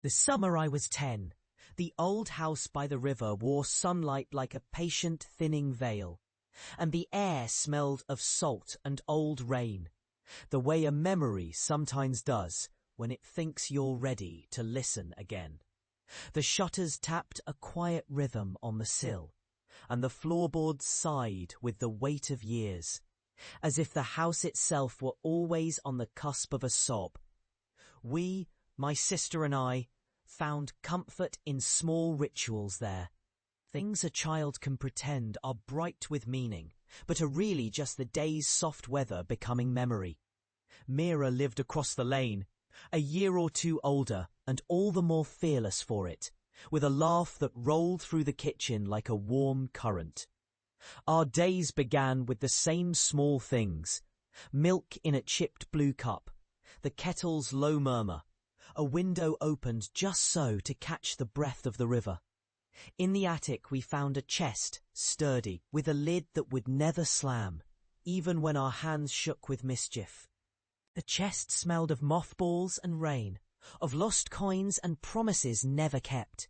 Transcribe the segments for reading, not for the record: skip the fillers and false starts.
The summer I was 10. The old house by the river wore sunlight like a patient thinning veil, and the air smelled of salt and old rain, the way a memory sometimes does when it thinks you're ready to listen again. The shutters tapped a quiet rhythm on the sill, and the floorboards sighed with the weight of years, as if the house itself were always on the cusp of a sob. We, my sister and I, found comfort in small rituals there. Things a child can pretend are bright with meaning, but are really just the day's soft weather becoming memory. Mira lived across the lane, a year or two older and all the more fearless for it, with a laugh that rolled through the kitchen like a warm current. Our days began with the same small things: milk in a chipped blue cup, the kettle's low murmur, a window opened just so to catch the breath of the river. In the attic we found a chest, sturdy, with a lid that would never slam, even when our hands shook with mischief. The chest smelled of mothballs and rain, of lost coins and promises never kept.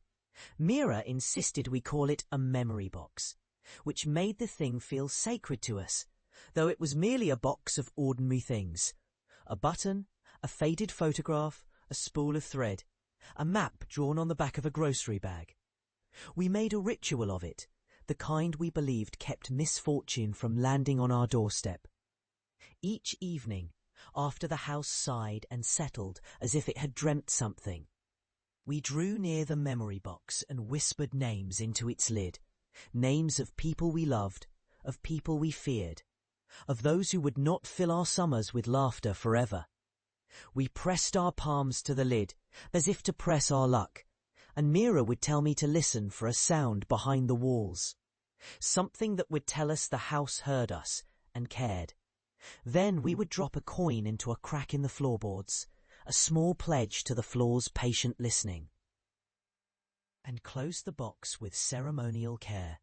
Mira insisted we call it a memory box, which made the thing feel sacred to us, though it was merely a box of ordinary things. A button, a faded photograph, a spool of thread, a map drawn on the back of a grocery bag. We made a ritual of it, the kind we believed kept misfortune from landing on our doorstep. Each evening, after the house sighed and settled as if it had dreamt something, we drew near the memory box and whispered names into its lid, names of people we loved, of people we feared, of those who would not fill our summers with laughter forever. We pressed our palms to the lid, as if to press our luck, and Mira would tell me to listen for a sound behind the walls, something that would tell us the house heard us and cared. Then we would drop a coin into a crack in the floorboards, a small pledge to the floor's patient listening, and close the box with ceremonial care.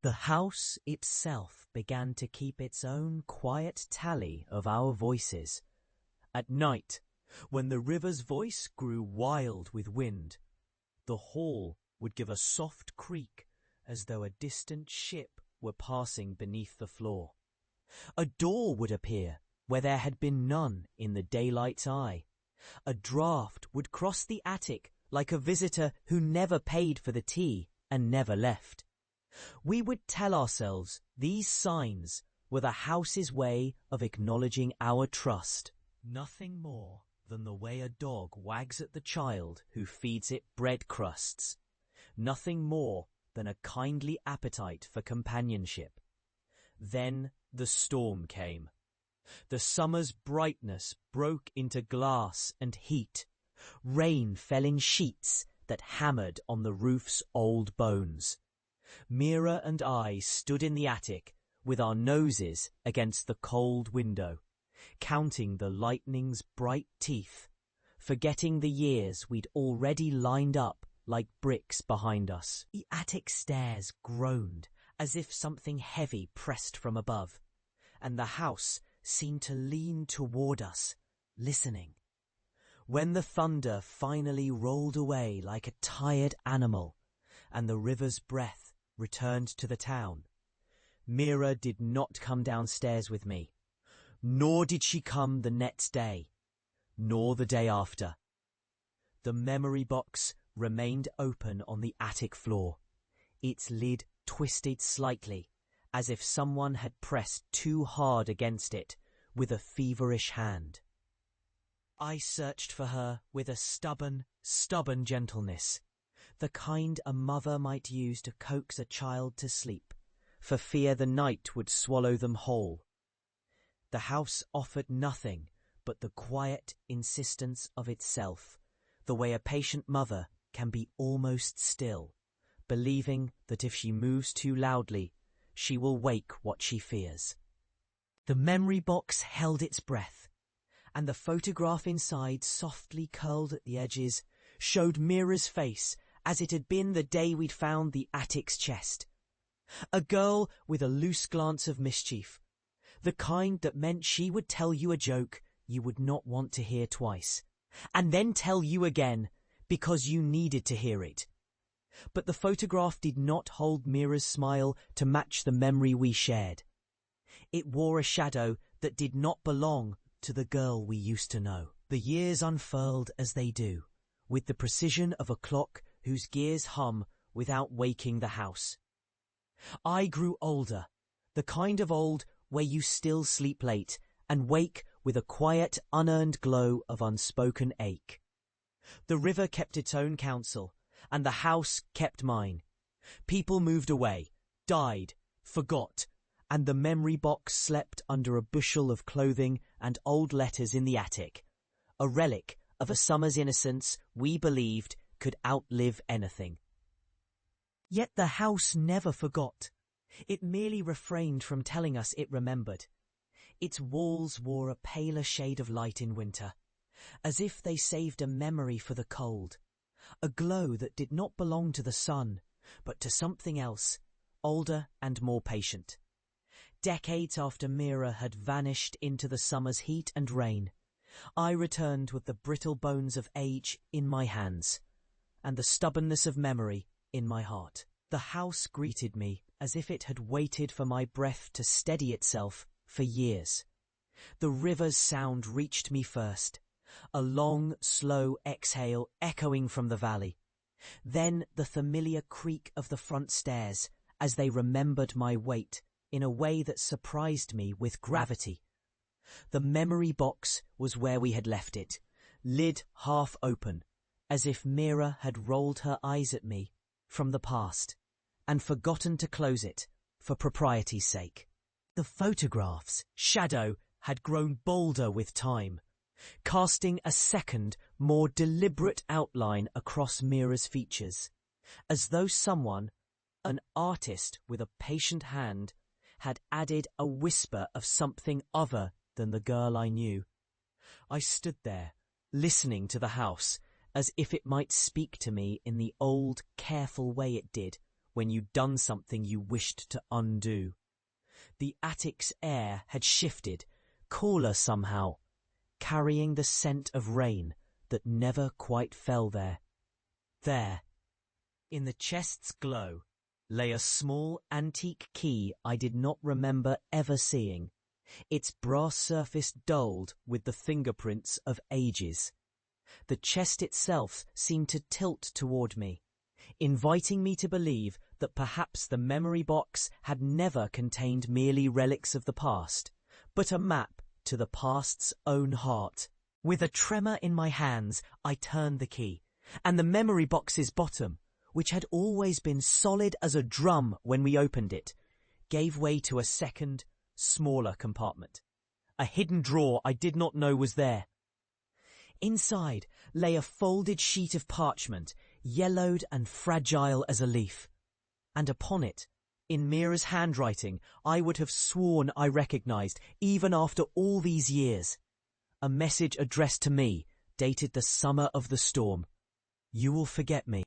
The house itself began to keep its own quiet tally of our voices. At night, when the river's voice grew wild with wind, the hall would give a soft creak as though a distant ship were passing beneath the floor. A door would appear where there had been none in the daylight's eye. A draught would cross the attic like a visitor who never paid for the tea and never left. We would tell ourselves these signs were the house's way of acknowledging our trust. Nothing more than the way a dog wags at the child who feeds it bread crusts. Nothing more than a kindly appetite for companionship. Then the storm came. The summer's brightness broke into glass and heat. Rain fell in sheets that hammered on the roof's old bones. Mira and I stood in the attic with our noses against the cold window, counting the lightning's bright teeth, forgetting the years we'd already lined up like bricks behind us. The attic stairs groaned as if something heavy pressed from above, and the house seemed to lean toward us, listening. When the thunder finally rolled away like a tired animal, and the river's breath returned to the town, Mira did not come downstairs with me, nor did she come the next day, nor the day after. The memory box remained open on the attic floor, its lid twisted slightly, as if someone had pressed too hard against it with a feverish hand. I searched for her with a stubborn gentleness, the kind a mother might use to coax a child to sleep, for fear the night would swallow them whole. The house offered nothing but the quiet insistence of itself, the way a patient mother can be almost still, believing that if she moves too loudly, she will wake what she fears. The memory box held its breath, and the photograph inside, softly curled at the edges, showed Mira's face as it had been the day we'd found the attic's chest. A girl with a loose glance of mischief, the kind that meant she would tell you a joke you would not want to hear twice, and then tell you again because you needed to hear it. But the photograph did not hold Mira's smile to match the memory we shared. It wore a shadow that did not belong to the girl we used to know. The years unfurled as they do, with the precision of a clock whose gears hum without waking the house. I grew older, the kind of old where you still sleep late and wake with a quiet, unearned glow of unspoken ache. The river kept its own counsel, and the house kept mine. People moved away, died, forgot, and the memory box slept under a bushel of clothing and old letters in the attic, a relic of a summer's innocence we believed could outlive anything. Yet the house never forgot. It merely refrained from telling us it remembered. Its walls wore a paler shade of light in winter, as if they saved a memory for the cold, a glow that did not belong to the sun, but to something else, older and more patient. Decades after Mira had vanished into the summer's heat and rain, I returned with the brittle bones of age in my hands, and the stubbornness of memory in my heart. The house greeted me as if it had waited for my breath to steady itself for years. The river's sound reached me first, a long, slow exhale echoing from the valley. Then the familiar creak of the front stairs as they remembered my weight in a way that surprised me with gravity. The memory box was where we had left it, lid half open, as if Mira had rolled her eyes at me from the past and forgotten to close it for propriety's sake. The photograph's shadow had grown bolder with time, casting a second, more deliberate outline across Mira's features, as though someone, an artist with a patient hand, had added a whisper of something other than the girl I knew. I stood there, listening to the house, as if it might speak to me in the old, careful way it did when you'd done something you wished to undo. The attic's air had shifted, cooler somehow, carrying the scent of rain that never quite fell there. There, in the chest's glow, lay a small antique key I did not remember ever seeing, its brass surface dulled with the fingerprints of ages. The chest itself seemed to tilt toward me, inviting me to believe that perhaps the memory box had never contained merely relics of the past, but a map to the past's own heart. With a tremor in my hands, I turned the key, and the memory box's bottom, which had always been solid as a drum when we opened it, gave way to a second, smaller compartment. A hidden drawer I did not know was there. Inside lay a folded sheet of parchment, yellowed and fragile as a leaf. And upon it, in Mira's handwriting, I would have sworn I recognized, even after all these years, a message addressed to me, dated the summer of the storm. You will forget me.